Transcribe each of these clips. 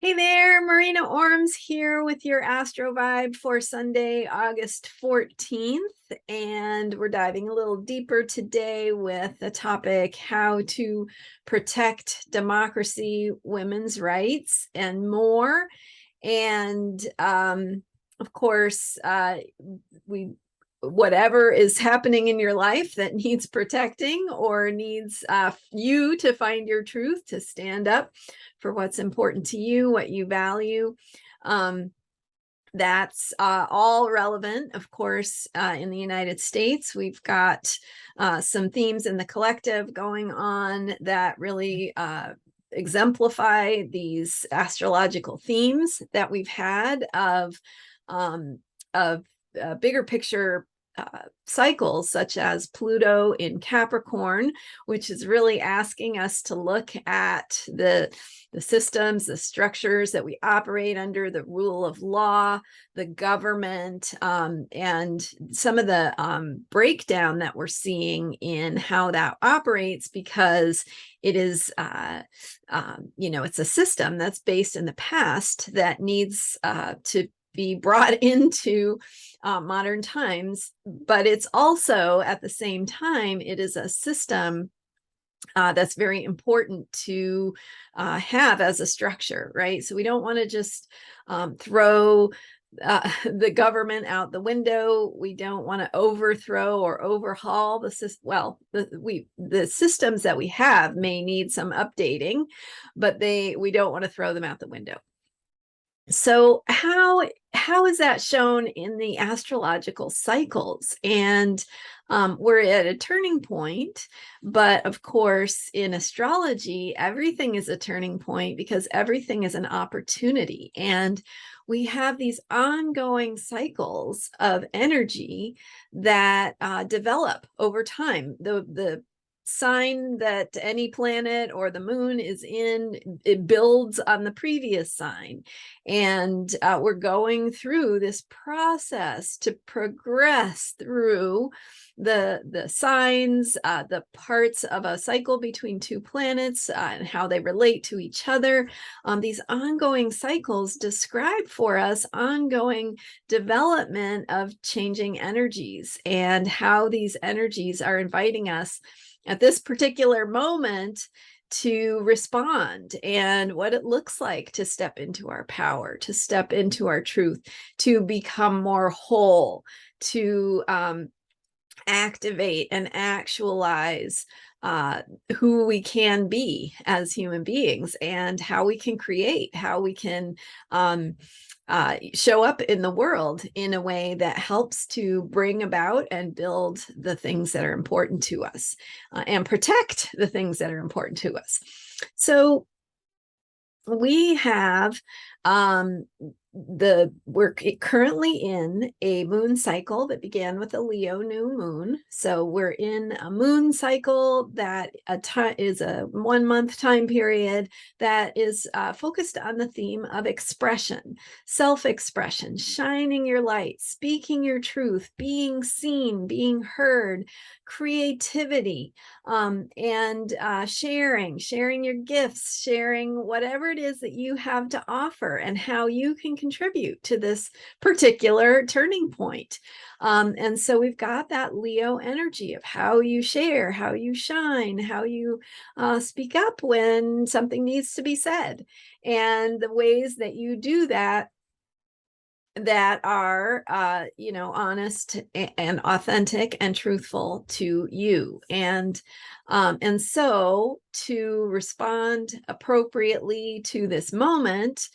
Hey there, Marina Orms here with your Astro Vibe for Sunday, August 14th. And we're diving a little deeper today with the topic how to protect democracy, women's rights, and more. And of course, whatever is happening in your life that needs protecting or needs you to find your truth, to stand up for what's important to you, what you value. That's all relevant, of course, in the United States. We've got some themes in the collective going on that really exemplify these astrological themes that we've had of bigger picture cycles, such as Pluto in Capricorn, which is really asking us to look at the systems, the structures that we operate under, the rule of law, the government, and some of the breakdown that we're seeing in how that operates, because it is, it's a system that's based in the past that needs to be brought into modern times, but it's also at the same time, it is a system that's very important to have as a structure, right? So we don't want to just throw the government out the window. We don't want to overthrow or overhaul the system. Well, the systems that we have may need some updating, but we don't want to throw them out the window. So how is that shown in the astrological cycles? And we're at a turning point, but of course, in astrology, everything is a turning point because everything is an opportunity. And we have these ongoing cycles of energy that develop over time. The sign that any planet or the moon is in, it builds on the previous sign, and we're going through this process to progress through the signs, the parts of a cycle between two planets, and how they relate to each other. These ongoing cycles describe for us ongoing development of changing energies, and how these energies are inviting us at this particular moment to respond, and what it looks like to step into our power, to step into our truth, to become more whole, to activate and actualize who we can be as human beings, and how we can create, how we can show up in the world in a way that helps to bring about and build the things that are important to us, and protect the things that are important to us. So we have we're currently in a moon cycle that began with a Leo new moon. So we're in a moon cycle that is a 1 month time period that is focused on the theme of expression, self-expression, shining your light, speaking your truth, being seen, being heard, creativity, and sharing your gifts, sharing whatever it is that you have to offer, and how you can contribute to this particular turning point. And so we've got that Leo energy of how you share, how you shine, how you speak up when something needs to be said, and the ways that you do that are honest and authentic and truthful to you. And so to respond appropriately to this moment,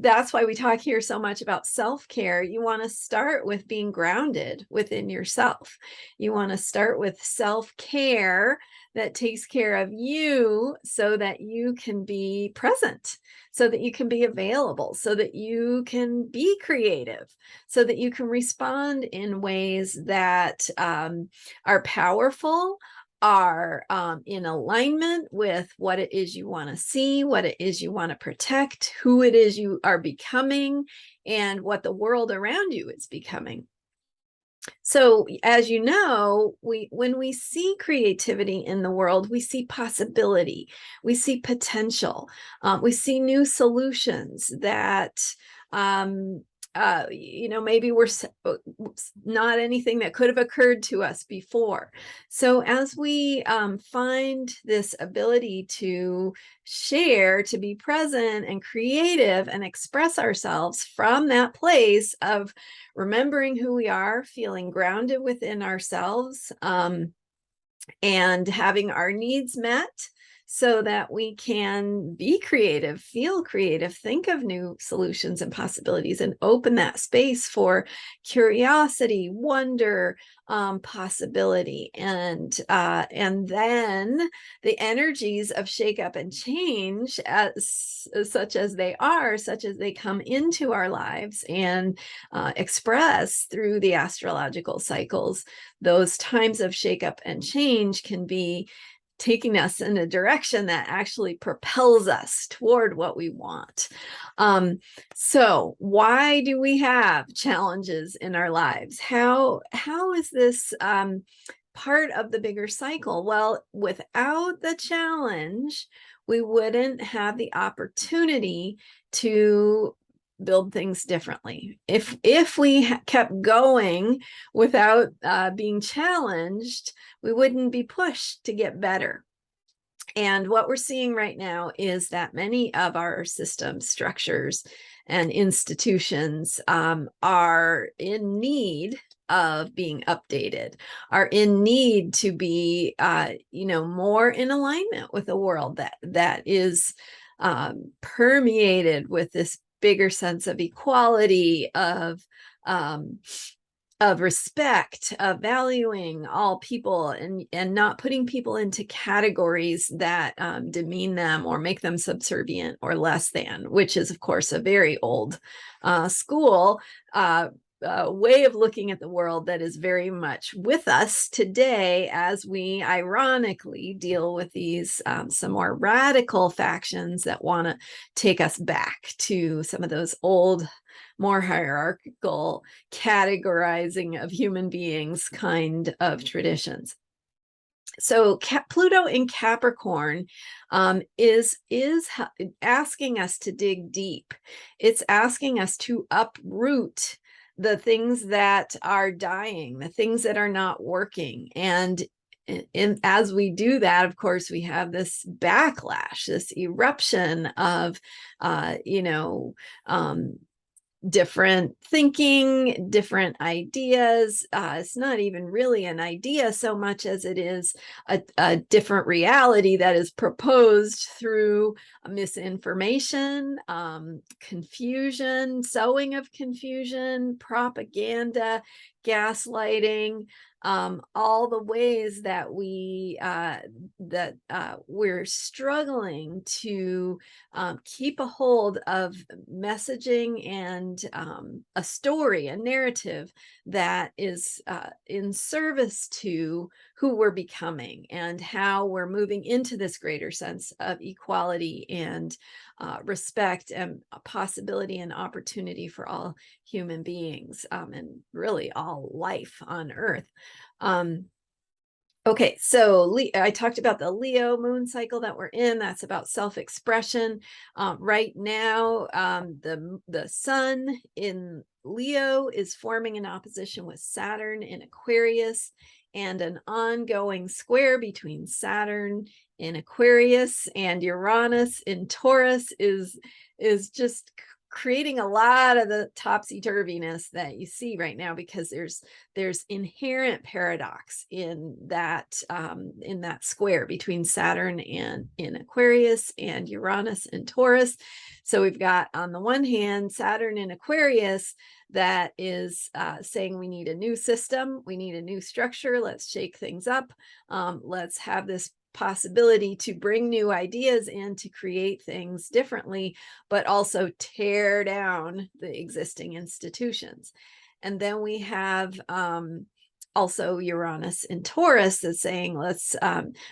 that's why we talk here so much about self-care. You want to start with being grounded within yourself. You want to start with self-care that takes care of you, so that you can be present, so that you can be available, so that you can be creative, so that you can respond in ways that are powerful, are in alignment with what it is you want to see, what it is you want to protect, who it is you are becoming, and what the world around you is becoming. So as you know, when we see creativity in the world, we see possibility, we see potential, we see new solutions that maybe were not anything that could have occurred to us before. So as we find this ability to share, to be present and creative and express ourselves from that place of remembering who we are, feeling grounded within ourselves, and having our needs met so that we can be creative, feel creative, think of new solutions and possibilities, and open that space for curiosity, wonder, possibility, and then the energies of shakeup and change, such as they come into our lives and express through the astrological cycles. Those times of shakeup and change can be taking us in a direction that actually propels us toward what we want. So why do we have challenges in our lives? How is this part of the bigger cycle? Well, without the challenge, we wouldn't have the opportunity to build things differently. If we kept going without being challenged, we wouldn't be pushed to get better. And what we're seeing right now is that many of our system structures and institutions are in need of being updated, are in need to be more in alignment with a world that is permeated with this bigger sense of equality, of respect, of valuing all people, and not putting people into categories that demean them or make them subservient or less than, which is, of course, a very old school way of looking at the world that is very much with us today, as we ironically deal with these some more radical factions that want to take us back to some of those old, more hierarchical categorizing of human beings kind of traditions. So Pluto in Capricorn is asking us to dig deep. It's asking us to uproot the things that are dying, the things that are not working. And as we do that, of course, we have this backlash, this eruption of, different thinking, different ideas. It's not even really an idea so much as it is a different reality that is proposed through misinformation, confusion, sowing of confusion, propaganda, gaslighting, all the ways that we're struggling to keep a hold of messaging and a story, a narrative that is in service to who we're becoming and how we're moving into this greater sense of equality and respect and possibility and opportunity for all human beings, and really all life on Earth. Okay, so I talked about the Leo moon cycle that we're in. That's about self-expression. Right now, the sun in Leo is forming an opposition with Saturn in Aquarius, and an ongoing square between Saturn in Aquarius and Uranus in Taurus is just creating a lot of the topsy-turviness that you see right now, because there's inherent paradox in that square between Saturn and in Aquarius and Uranus and Taurus. So we've got, on the one hand, Saturn in Aquarius that is saying we need a new system, we need a new structure, let's shake things up, let's have this possibility to bring new ideas in to create things differently, but also tear down the existing institutions. And then we have also Uranus in Taurus that's saying let's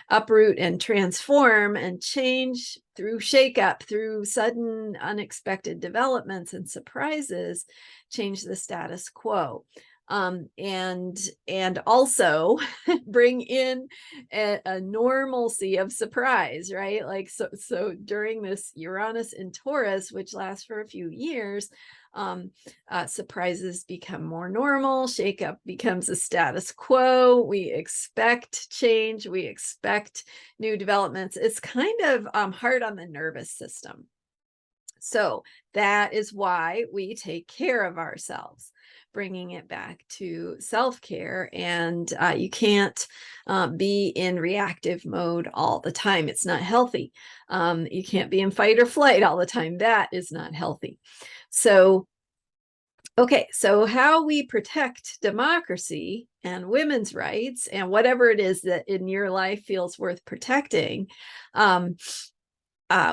uproot and transform and change through shakeup, through sudden unexpected developments and surprises, change the status quo. and also bring in a normalcy of surprise, right? Like, so during this Uranus in Taurus, which lasts for a few years, surprises become more normal. Shakeup becomes a status quo. We expect change. We expect new developments. It's kind of hard on the nervous system. So that is why we take care of ourselves, bringing it back to self-care. And you can't be in reactive mode all the time. It's not healthy. You can't be in fight or flight all the time. That is not healthy. So, okay, so how we protect democracy and women's rights and whatever it is that in your life feels worth protecting,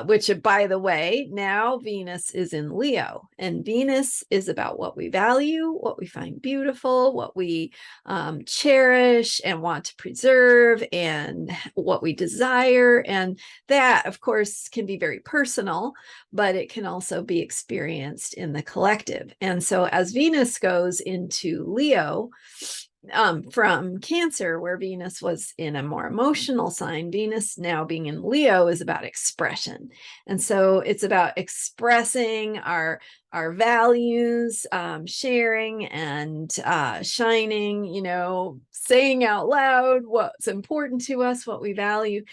which, by the way, now Venus is in Leo, and Venus is about what we value, what we find beautiful, what we cherish and want to preserve, and what we desire. And that, of course, can be very personal, but it can also be experienced in the collective. And so as Venus goes into Leo, from Cancer, where Venus was in a more emotional sign, Venus now being in Leo is about expression. And so it's about expressing our values, sharing and shining, you know, saying out loud what's important to us, what we value.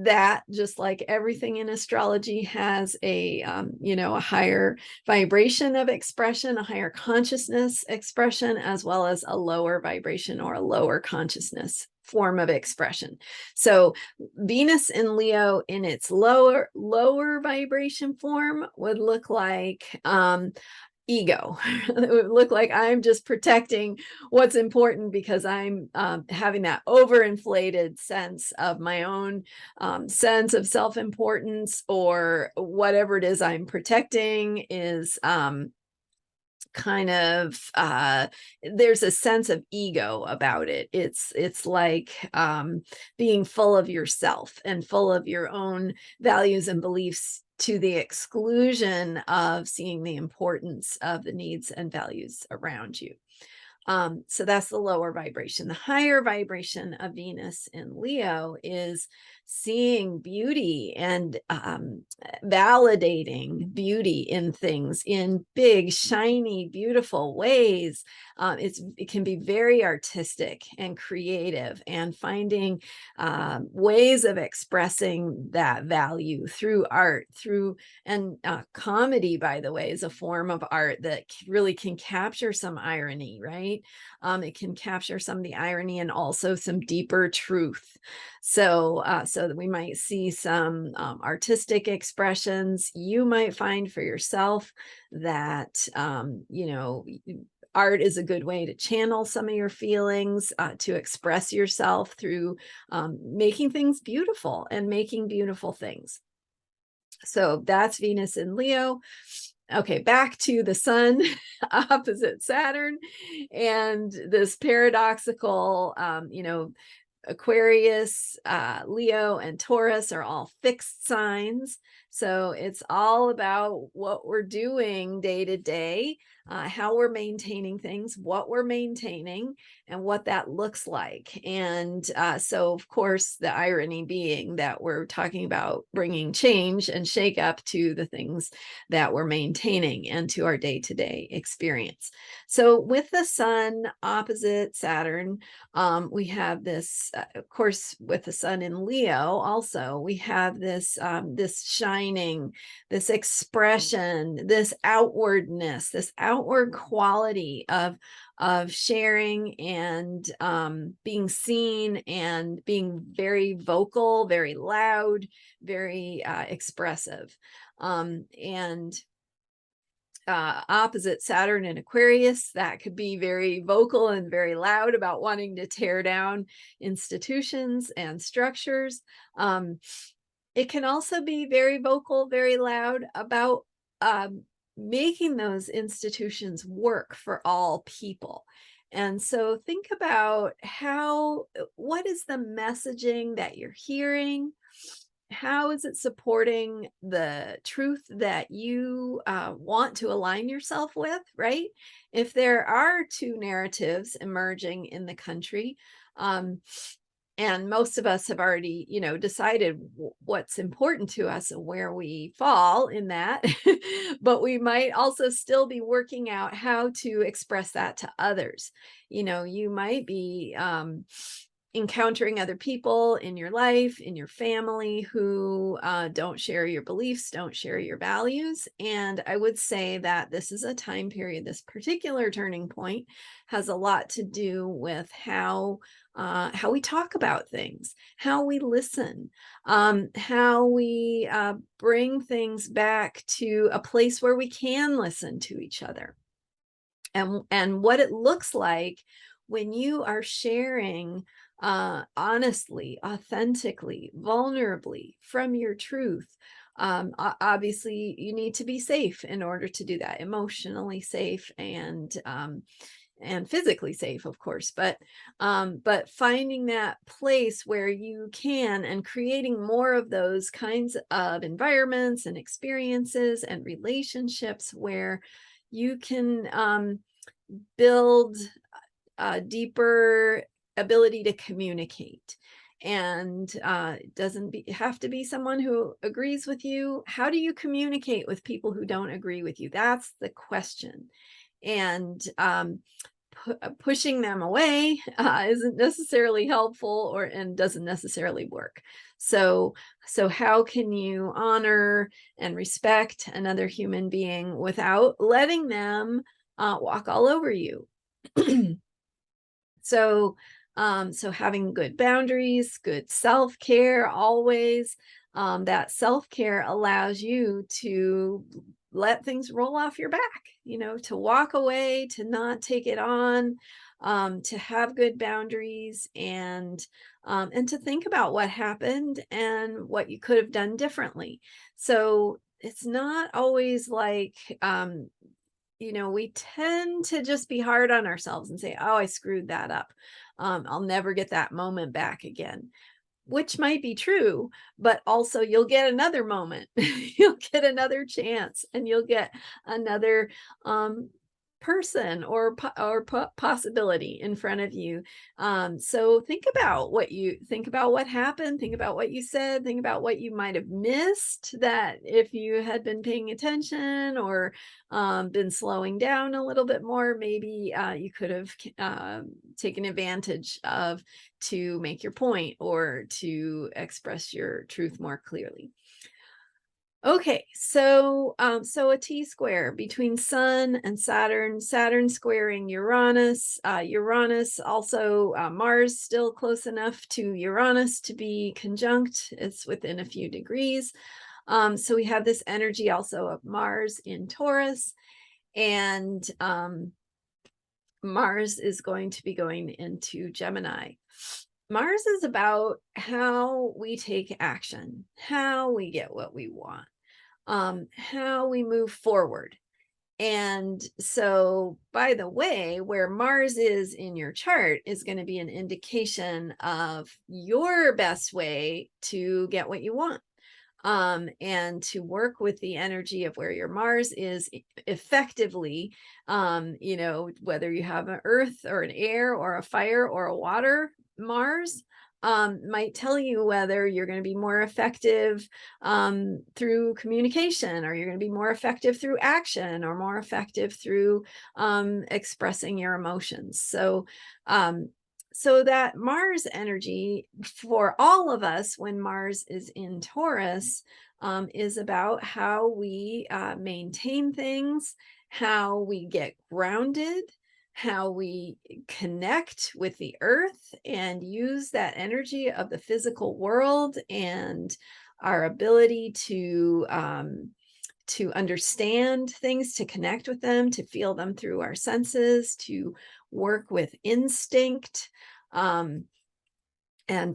That, just like everything in astrology, has a you know, a higher vibration of expression, a higher consciousness expression, as well as a lower vibration or a lower consciousness form of expression. So Venus in Leo in its lower vibration form would look like ego. It would look like I'm just protecting what's important because I'm having that overinflated sense of my own sense of self-importance, or whatever it is I'm protecting is kind of there's a sense of ego about it. It's like being full of yourself and full of your own values and beliefs, to the exclusion of seeing the importance of the needs and values around you. So that's the lower vibration. The higher vibration of Venus in Leo is seeing beauty and validating beauty in things in big, shiny, beautiful ways. It can be very artistic and creative, and finding ways of expressing that value through art, and comedy, by the way, is a form of art that really can capture some irony, right? It can capture some of the irony and also some deeper truth. So that we might see some artistic expressions. You might find for yourself that you know, art is a good way to channel some of your feelings, to express yourself through making things beautiful and making beautiful things. So that's Venus in Leo. Okay, back to the sun opposite Saturn, and this paradoxical, you know, Aquarius, Leo, and Taurus are all fixed signs. So it's all about what we're doing day to day, how we're maintaining things, what we're maintaining, and what that looks like. And so, of course, the irony being that we're talking about bringing change and shake up to the things that we're maintaining and to our day-to-day experience. So with the sun opposite Saturn, we have this, of course, with the sun in Leo, also, we have this, this shining, this expression, this outwardness, this outward quality of sharing and being seen and being very vocal, very loud, very expressive. And opposite Saturn in Aquarius, that could be very vocal and very loud about wanting to tear down institutions and structures. It can also be very vocal, very loud about making those institutions work for all people. And so think about what is the messaging that you're hearing? how is it supporting the truth that you want to align yourself with, right? If there are two narratives emerging in the country, um, and most of us have already, decided what's important to us and where we fall in that, but we might also still be working out how to express that to others. You might be encountering other people in your life, in your family, who don't share your beliefs, don't share your values. And I would say that this is a time period, this particular turning point has a lot to do with how we talk about things, how we listen, how we bring things back to a place where we can listen to each other, and what it looks like when you are sharing honestly, authentically, vulnerably from your truth. Obviously, you need to be safe in order to do that, emotionally safe and physically safe, of course, but finding that place where you can, and creating more of those kinds of environments and experiences and relationships where you can build a deeper ability to communicate. And it doesn't have to be someone who agrees with you. How do you communicate with people who don't agree with you? That's the question. And pushing them away isn't necessarily helpful, and doesn't necessarily work. So how can you honor and respect another human being without letting them walk all over you? So having good boundaries, good self-care always. That self-care allows you to let things roll off your back, to walk away, to not take it on, to have good boundaries, and to think about what happened and what you could have done differently. So it's not always like, we tend to just be hard on ourselves and say, oh, I screwed that up. I'll never get that moment back again, which might be true, but also you'll get another moment, you'll get another chance, and you'll get another person or possibility in front of you. So think about what happened, think about what you said, think about what you might have missed, that if you had been paying attention, or been slowing down a little bit more, maybe you could have taken advantage of, to make your point or to express your truth more clearly. Okay, so a T-square between Sun and Saturn, Saturn squaring Uranus, Uranus also, Mars still close enough to Uranus to be conjunct. It's within a few degrees. So we have this energy also of Mars in Taurus, and Mars is going to be going into Gemini. Mars is about how we take action, how we get what we want, how we move forward. And so, by the way, where Mars is in your chart is going to be an indication of your best way to get what you want. And to work with the energy of where your Mars is effectively, whether you have an earth or an air or a fire or a water Mars, might tell you whether you're going to be more effective through communication, or you're going to be more effective through action, or more effective through expressing your emotions. So that Mars energy for all of us when Mars is in Taurus is about how we maintain things, how we get grounded, how we connect with the earth and use that energy of the physical world, and our ability to understand things, to connect with them, to feel them through our senses, to work with instinct, and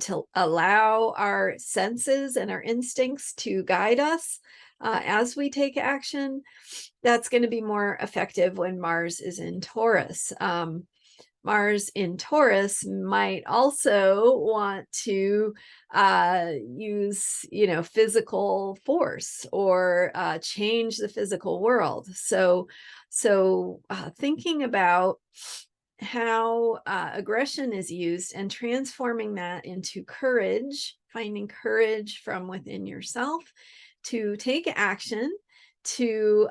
to allow our senses and our instincts to guide us as we take action. That's going to be more effective when Mars is in Taurus. Mars in Taurus might also want to use, physical force or change the physical world. So thinking about how aggression is used and transforming that into courage, finding courage from within yourself to take action, to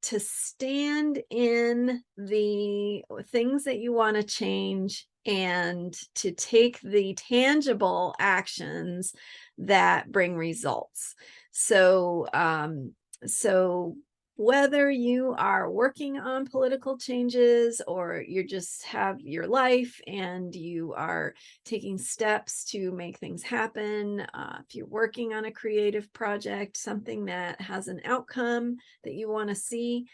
stand in the things that you want to change, and to take the tangible actions that bring results. So whether you are working on political changes or you just have your life and you are taking steps to make things happen, if you're working on a creative project, something that has an outcome that you want to see,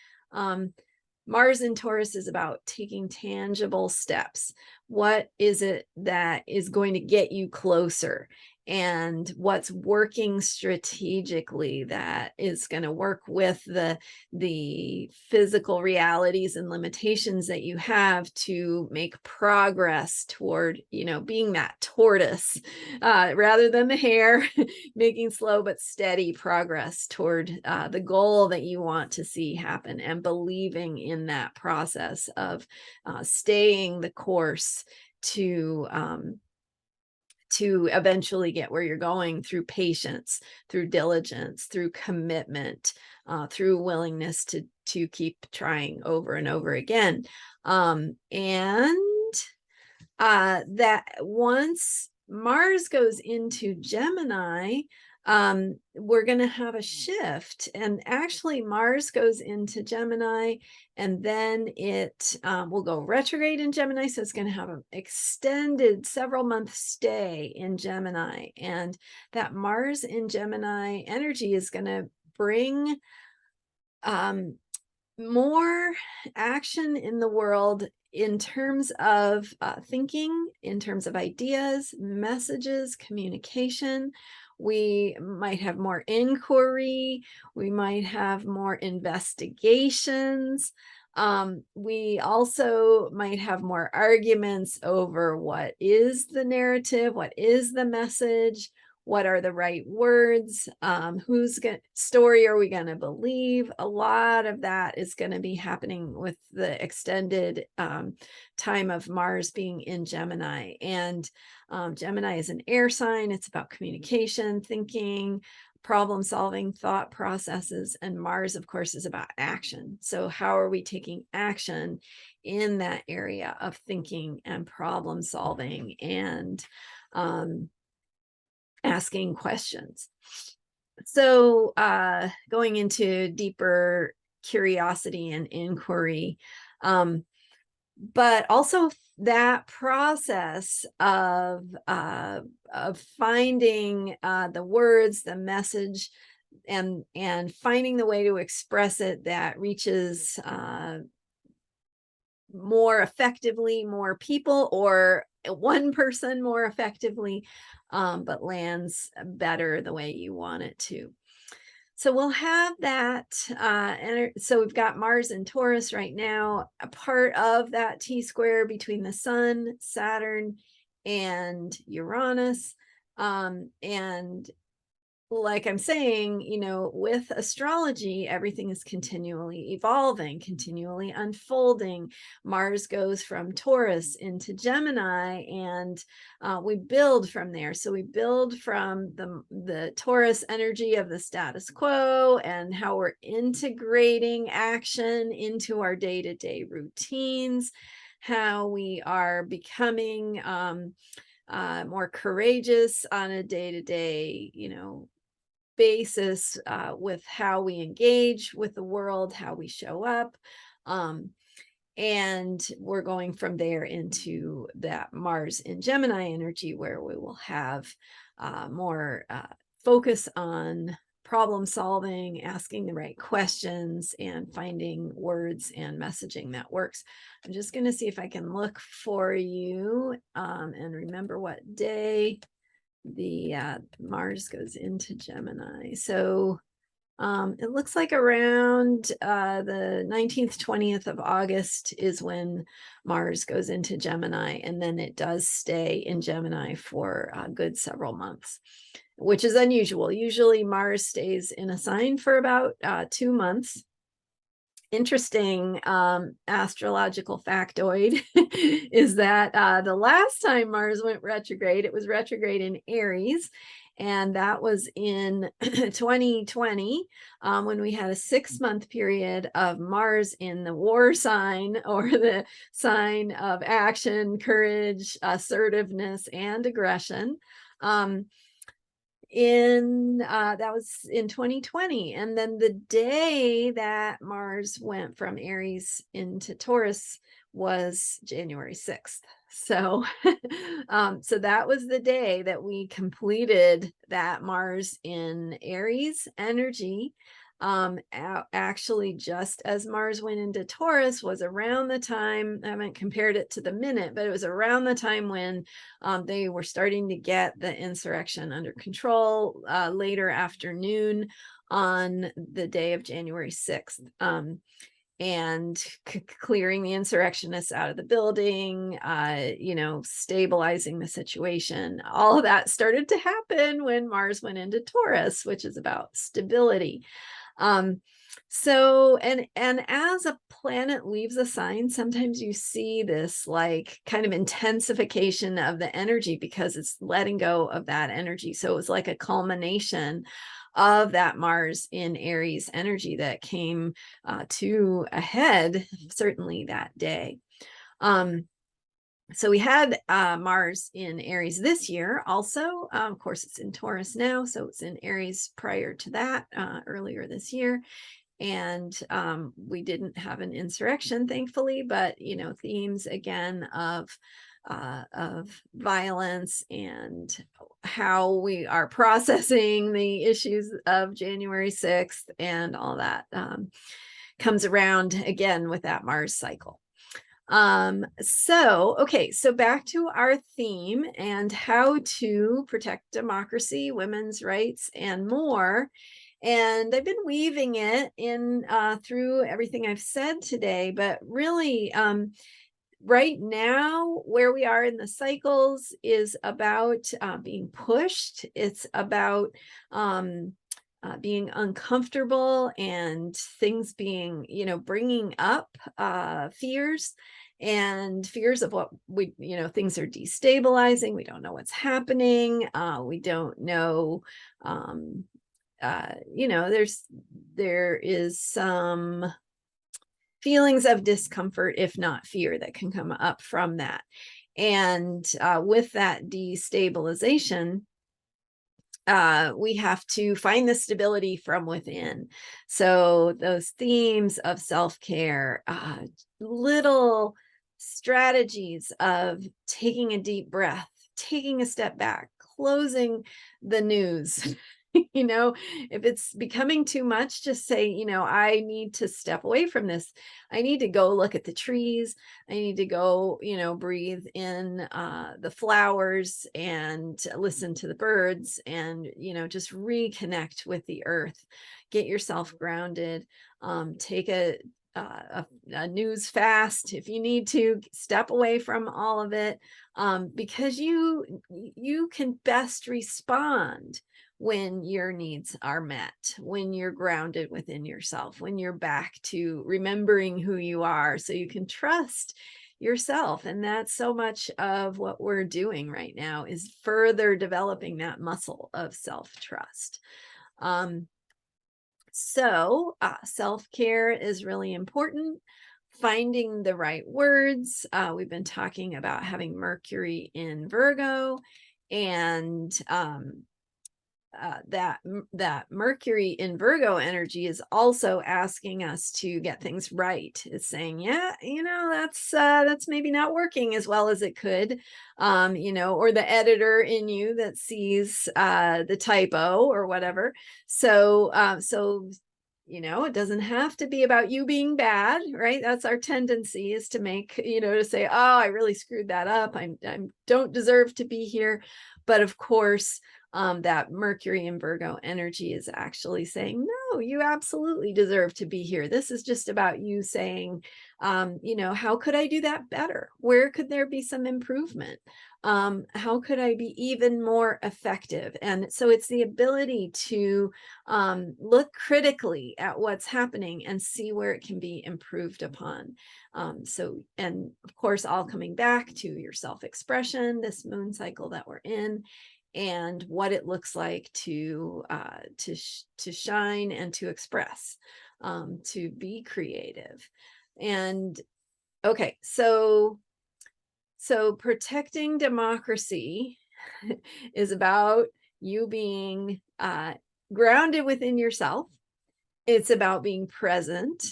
Mars in Taurus is about taking tangible steps. What is it that is going to get you closer? And what's working strategically that is going to work with the physical realities and limitations that you have to make progress toward, being that tortoise, rather than the hare, making slow but steady progress toward the goal that you want to see happen, and believing in that process of staying the course to eventually get where you're going through patience, through diligence, through commitment, through willingness to keep trying over and over again. And that once Mars goes into Gemini, we're going to have a shift. And actually, Mars goes into Gemini, and then it will go retrograde in Gemini. So it's going to have an extended several month stay in Gemini. And that Mars in Gemini energy is going to bring more action in the world in terms of thinking, in terms of ideas, messages, communication. We might have more inquiry. We might have more investigations. We also might have more arguments over what is the narrative, what is the message, what are the right words, whose story are we going to believe. A lot of that is going to be happening with the extended time of Mars being in Gemini. And Gemini is an air sign. It's about communication, thinking, problem solving, thought processes. And Mars, of course, is about action. So how are we taking action in that area of thinking and problem solving and asking questions? So going into deeper curiosity and inquiry, but also that process of finding the words, the message, and finding the way to express it that reaches more effectively more people, or one person more effectively, but lands better the way you want it to. So we'll have that. So we've got Mars and Taurus right now, a part of that T-square between the Sun, Saturn, and Uranus. And like I'm saying, with astrology, everything is continually evolving, continually unfolding. Mars goes from Taurus into Gemini, and we build from there. So we build from the Taurus energy of the status quo and how we're integrating action into our day-to-day routines, how we are becoming more courageous on a day-to-day, basis with how we engage with the world, how we show up. And we're going from there into that Mars in Gemini energy, where we will have more focus on problem solving, asking the right questions, and finding words and messaging that works. I'm just going to see if I can look for you and remember what day the Mars goes into Gemini. So It looks like around the 19th, 20th of August is when Mars goes into Gemini, and then it does stay in Gemini for a good several months, which is unusual. Usually Mars stays in a sign for about 2 months. Interesting astrological factoid is that the last time Mars went retrograde, it was retrograde in Aries, and that was in 2020 when we had a 6-month period of Mars in the war sign, or the sign of action, courage, assertiveness, and aggression. That was in 2020, and then the day that Mars went from Aries into Taurus was January 6th. So so that was the day that we completed that Mars in Aries energy. Actually, just as Mars went into Taurus was around the time, I haven't compared it to the minute, but it was around the time when they were starting to get the insurrection under control, later afternoon on the day of January 6th. And clearing the insurrectionists out of the building, stabilizing the situation. All of that started to happen when Mars went into Taurus, which is about stability. So as a planet leaves a sign, sometimes you see this like kind of intensification of the energy because it's letting go of that energy. So it was like a culmination of that Mars in Aries energy that came to a head, certainly that day. So we had Mars in Aries this year also. Of course, it's in Taurus now, so it's in Aries prior to that, earlier this year. And we didn't have an insurrection, thankfully, but, themes again of violence and how we are processing the issues of January 6th and all that comes around again with that Mars cycle. So back to our theme and how to protect democracy, women's rights, and more. And I've been weaving it in through everything I've said today, but really right now where we are in the cycles is about being pushed. It's about being uncomfortable and things being, bringing up fears of what things are destabilizing. We don't know what's happening. We don't know, there is some feelings of discomfort, if not fear, that can come up from that. And with that destabilization, we have to find the stability from within. So those themes of self-care, little strategies of taking a deep breath, taking a step back, closing the news. If it's becoming too much, just say, I need to step away from this. I need to go look at the trees. I need to go, breathe in the flowers and listen to the birds and, just reconnect with the earth. Get yourself grounded. Take a news fast if you need to. Step away from all of it, because you can best respond when your needs are met, when you're grounded within yourself, when you're back to remembering who you are, so you can trust yourself. And that's so much of what we're doing right now, is further developing that muscle of self-trust. Self-care is really important. Finding the right words. We've been talking about having Mercury in Virgo, and that Mercury in Virgo energy is also asking us to get things right. It's saying, that's maybe not working as well as it could, or the editor in you that sees the typo or whatever. So it doesn't have to be about you being bad, right? That's our tendency, is to make, to say, oh, I really screwed that up. I don't deserve to be here. But of course, that Mercury in Virgo energy is actually saying, no, you absolutely deserve to be here. This is just about you saying, how could I do that better? Where could there be some improvement? How could I be even more effective? And so it's the ability to look critically at what's happening and see where it can be improved upon. And of course, all coming back to your self-expression, this moon cycle that we're in, and what it looks like to shine and to express, to be creative. And okay, so protecting democracy is about you being grounded within yourself. It's about being present.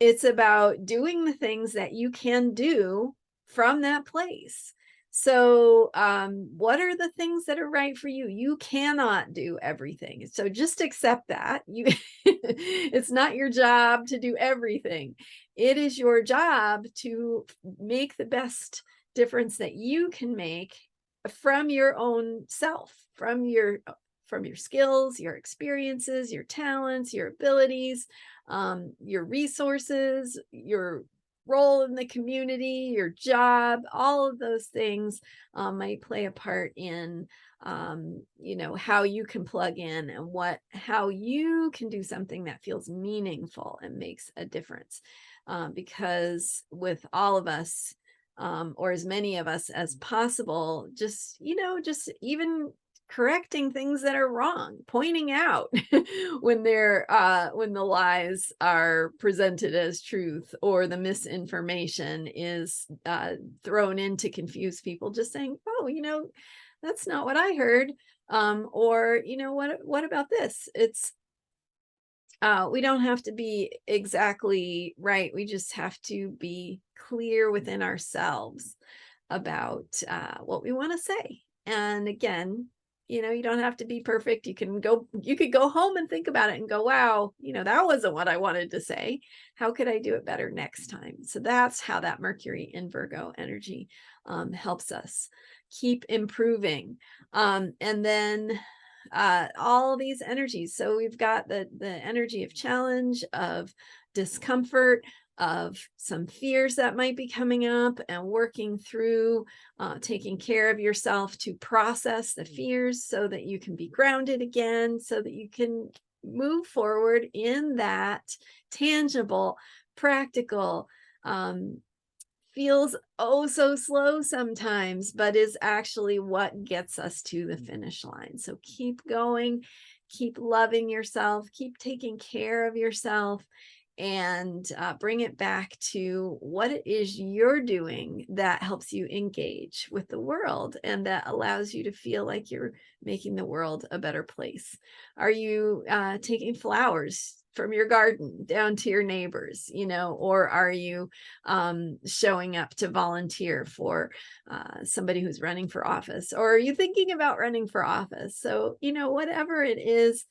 It's about doing the things that you can do from that place. So what are the things that are right for you? You cannot do everything. So just accept that. It's not your job to do everything. It is your job to make the best difference that you can make from your own self, from your skills, your experiences, your talents, your abilities, your resources, your role in the community, your job. All of those things might play a part in how you can plug in and how you can do something that feels meaningful and makes a difference. Because with all of us, or as many of us as possible, just even correcting things that are wrong, pointing out when the lies are presented as truth, or the misinformation is thrown in to confuse people, just saying, oh, that's not what I heard. Or what about this? It's we don't have to be exactly right. We just have to be clear within ourselves about what we want to say. And again, you don't have to be perfect. You could go home and think about it and go, wow, that wasn't what I wanted to say. How could I do it better next time? So that's how that Mercury in Virgo energy helps us keep improving. And then all these energies. So we've got the energy of challenge, of discomfort, of some fears that might be coming up, and working through taking care of yourself to process the fears so that you can be grounded again, so that you can move forward in that tangible, practical, feels oh so slow sometimes, but is actually what gets us to the finish line. So keep going, keep loving yourself, keep taking care of yourself, and bring it back to what it is you're doing that helps you engage with the world and that allows you to feel like you're making the world a better place. Are you taking flowers from your garden down to your neighbors, or are you showing up to volunteer for somebody who's running for office, or are you thinking about running for office? So, whatever it is,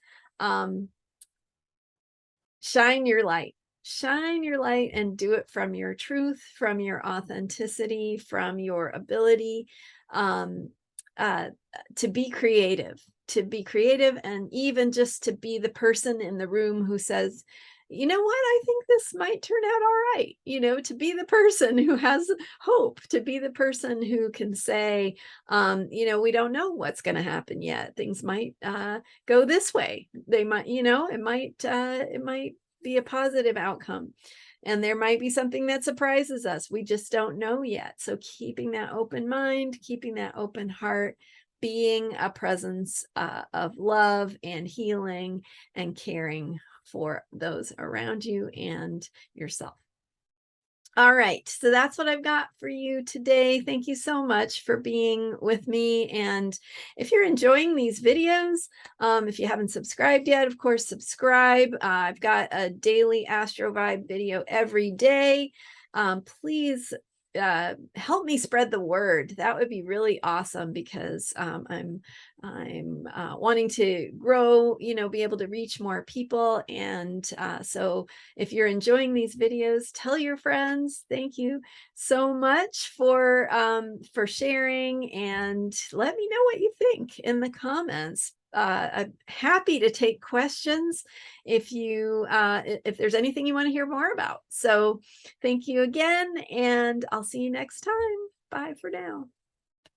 shine your light. Shine your light and do it from your truth, from your authenticity, from your ability to be creative, and even just to be the person in the room who says, you know what, I think this might turn out all right. To be the person who has hope, to be the person who can say, we don't know what's going to happen yet. Things might go this way. They might, it might be a positive outcome. And there might be something that surprises us. We just don't know yet. So keeping that open mind, keeping that open heart, being a presence of love and healing and caring for those around you and yourself. All right, so that's what I've got for you today. Thank you so much for being with me. And if you're enjoying these videos, if you haven't subscribed yet, of course, subscribe. I've got a daily Astro Vibe video every day. Please help me spread the word. That would be really awesome, because I'm wanting to grow, be able to reach more people. And so if you're enjoying these videos, tell your friends. Thank you so much for sharing, and let me know what you think in the comments. I'm happy to take questions if if there's anything you want to hear more about. So thank you again, and I'll see you next time. Bye for now.